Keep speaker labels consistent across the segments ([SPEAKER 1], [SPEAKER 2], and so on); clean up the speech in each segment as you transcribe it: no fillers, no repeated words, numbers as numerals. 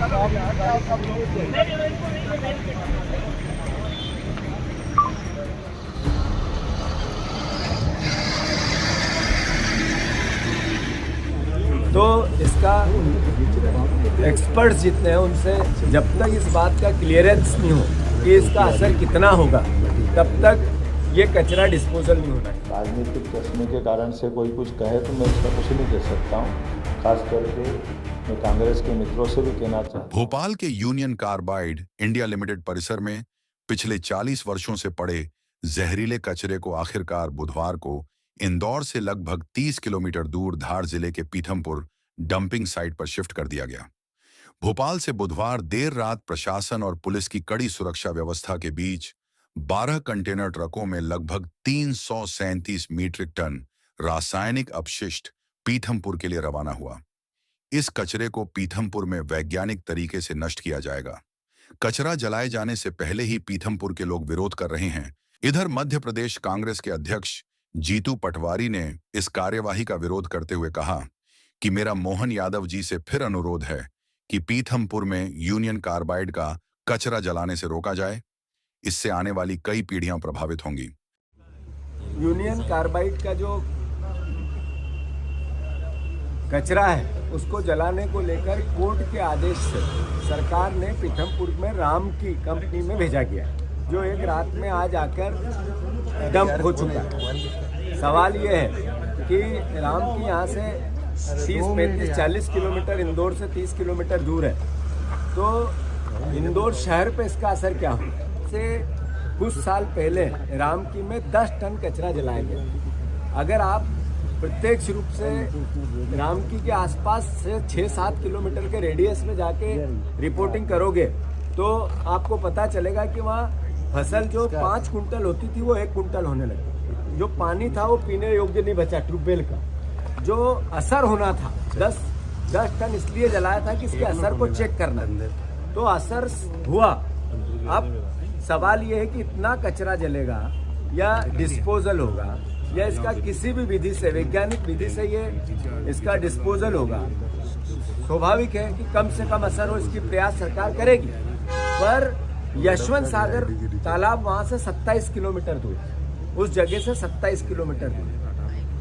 [SPEAKER 1] तो इसका एक्सपर्ट्स जितने हैं उनसे जब तक इस बात का क्लियरेंस नहीं हो कि इसका असर कितना होगा, तब तक ये कचरा डिस्पोजल नहीं होना है।
[SPEAKER 2] राजनीतिक चश्मे के कारण से कोई कुछ कहे तो मैं उसका कुछ नहीं कह सकता हूँ। खास करके मैं कांग्रेस के मित्रों से भी कहना चाहता हूँ।
[SPEAKER 3] भोपाल के यूनियन कार्बाइड इंडिया लिमिटेड परिसर में पिछले 40 वर्षों से पड़े जहरीले कचरे को आखिरकार बुधवार को इंदौर से लगभग 30 किलोमीटर दूर धार जिले के पीथमपुर डंपिंग साइट पर शिफ्ट कर दिया गया। भोपाल से बुधवार देर रात प्रशासन और पुलिस की कड़ी सुरक्षा व्यवस्था के बीच 12 कंटेनर ट्रकों में लगभग 337 मीट्रिक टन रासायनिक अपशिष्ट पीथमपुर के लिए रवाना हुआ। इस कचरे को पीथमपुर में वैज्ञानिक तरीके से नष्ट किया जाएगा। कचरा जलाए जाने से पहले ही पीथमपुर के लोग विरोध कर रहे हैं। इधर मध्य प्रदेश कांग्रेस के अध्यक्ष जीतू पटवारी ने इस कार्यवाही का विरोध करते हुए कहा कि मेरा मोहन यादव जी से फिर अनुरोध है कि पीथमपुर में यूनियन कार्बाइड का कचरा जलाने से रोका जाए। इससे आने वाली कई पीढ़ियां प्रभावित होंगी।
[SPEAKER 1] यूनियन कार्बाइड का जो कचरा है उसको जलाने को लेकर कोर्ट के आदेश से सरकार ने पीथमपुर में राम की कंपनी में भेजा गया, जो एक रात में आज आकर डंप हो चुका है। सवाल ये है कि राम की यहाँ से 30-35-40 किलोमीटर, इंदौर से 30 किलोमीटर दूर है, तो इंदौर शहर पे इसका असर क्या हो। से कुछ साल पहले राम की में 10 टन कचरा जलाया गया। अगर आप प्रत्यक्ष रूप से रामकी के आसपास से 6-7 किलोमीटर के रेडियस में जाके रिपोर्टिंग करोगे तो आपको पता चलेगा कि वहाँ फसल जो 5 कुंटल होती थी वो 1 कुंटल होने लगी। जो पानी था वो पीने योग्य नहीं बचा ट्यूबवेल का। जो असर होना था 10 टन इसलिए जलाया था कि इसके असर को चेक करना, तो असर हुआ। अब सवाल ये है कि इतना कचरा जलेगा या डिस्पोजल होगा या इसका किसी भी विधि से, वैज्ञानिक विधि से ये इसका डिस्पोजल होगा। स्वाभाविक है कि कम से कम असर हो, इसकी प्रयास सरकार करेगी। पर यशवंत सागर तालाब वहाँ से 27 किलोमीटर दूर, उस जगह से 27 किलोमीटर दूर,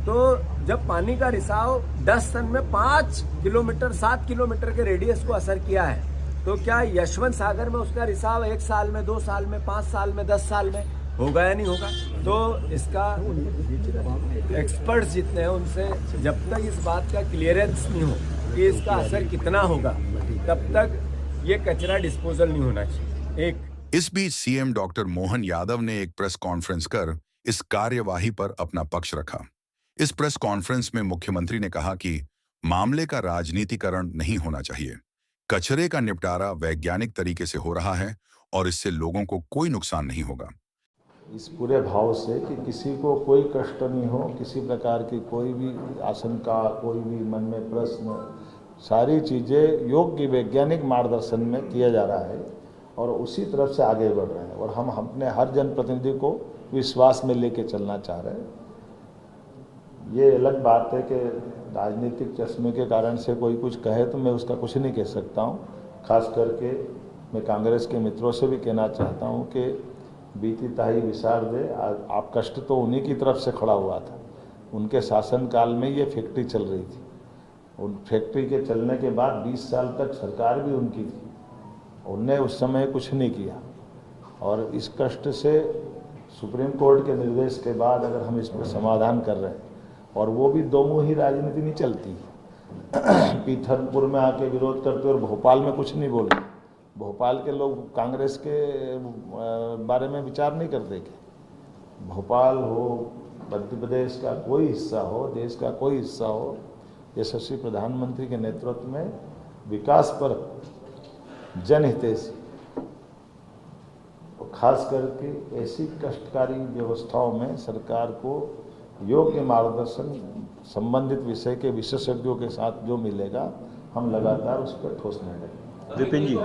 [SPEAKER 1] तो जब पानी का रिसाव 10 टन में 5 किलोमीटर 7 किलोमीटर के रेडियस को असर किया है, तो क्या यशवंत सागर में उसका रिसाव 1 साल में, 2 साल में, 5 साल में, 10 साल में होगा या नहीं होगा। तो इसका एक्सपर्ट्स जितने हैं उनसे जब तक इस बात का क्लियरेंस नहीं हो कि इसका असर कितना होगा, तब तक ये कचरा डिस्पोजल नहीं होना चाहिए।
[SPEAKER 3] इस बीच सीएम डॉक्टर मोहन यादव ने एक प्रेस कॉन्फ्रेंस कर इस कार्यवाही पर अपना पक्ष रखा। इस प्रेस कॉन्फ्रेंस में मुख्यमंत्री ने कहा कि मामले का राजनीतिकरण नहीं होना चाहिए। कचरे का निपटारा वैज्ञानिक तरीके से हो रहा है और इससे लोगों को कोई नुकसान नहीं होगा।
[SPEAKER 2] इस पूरे भाव से कि किसी को कोई कष्ट नहीं हो, किसी प्रकार की कोई भी आशंका, कोई भी मन में प्रश्न, सारी चीज़ें योग्य वैज्ञानिक मार्गदर्शन में किया जा रहा है और उसी तरफ से आगे बढ़ रहे हैं। और हम अपने हर जनप्रतिनिधि को विश्वास में लेके चलना चाह रहे हैं। ये अलग बात है कि राजनीतिक चश्मे के कारण से कोई कुछ कहे तो मैं उसका कुछ नहीं कह सकता हूँ। खास करके मैं कांग्रेस के मित्रों से भी कहना चाहता हूँ कि बीती ताही विसार दे, आप कष्ट तो उन्हीं की तरफ से खड़ा हुआ था। उनके शासनकाल में ये फैक्ट्री चल रही थी। उन फैक्ट्री के चलने के बाद 20 साल तक सरकार भी उनकी थी, उनने उस समय कुछ नहीं किया। और इस कष्ट से सुप्रीम कोर्ट के निर्देश के बाद अगर हम इस पर समाधान कर रहे हैं, और वो भी दो मुँही राजनीति नहीं चलती। पीथमपुर में आके विरोध करते और भोपाल में कुछ नहीं बोलते। भोपाल के लोग कांग्रेस के बारे में विचार नहीं करते कि भोपाल हो, मध्य प्रदेश का कोई हिस्सा हो, देश का कोई हिस्सा हो, यशस्वी प्रधानमंत्री के नेतृत्व में विकास पर जनहितैषी, खास करके ऐसी कष्टकारी व्यवस्थाओं में सरकार को योग्य मार्गदर्शन संबंधित विषय के विशेषज्ञों के साथ जो मिलेगा, हम लगातार उस पर ठोस निर्णय लेंगे।
[SPEAKER 4] विपिन जी,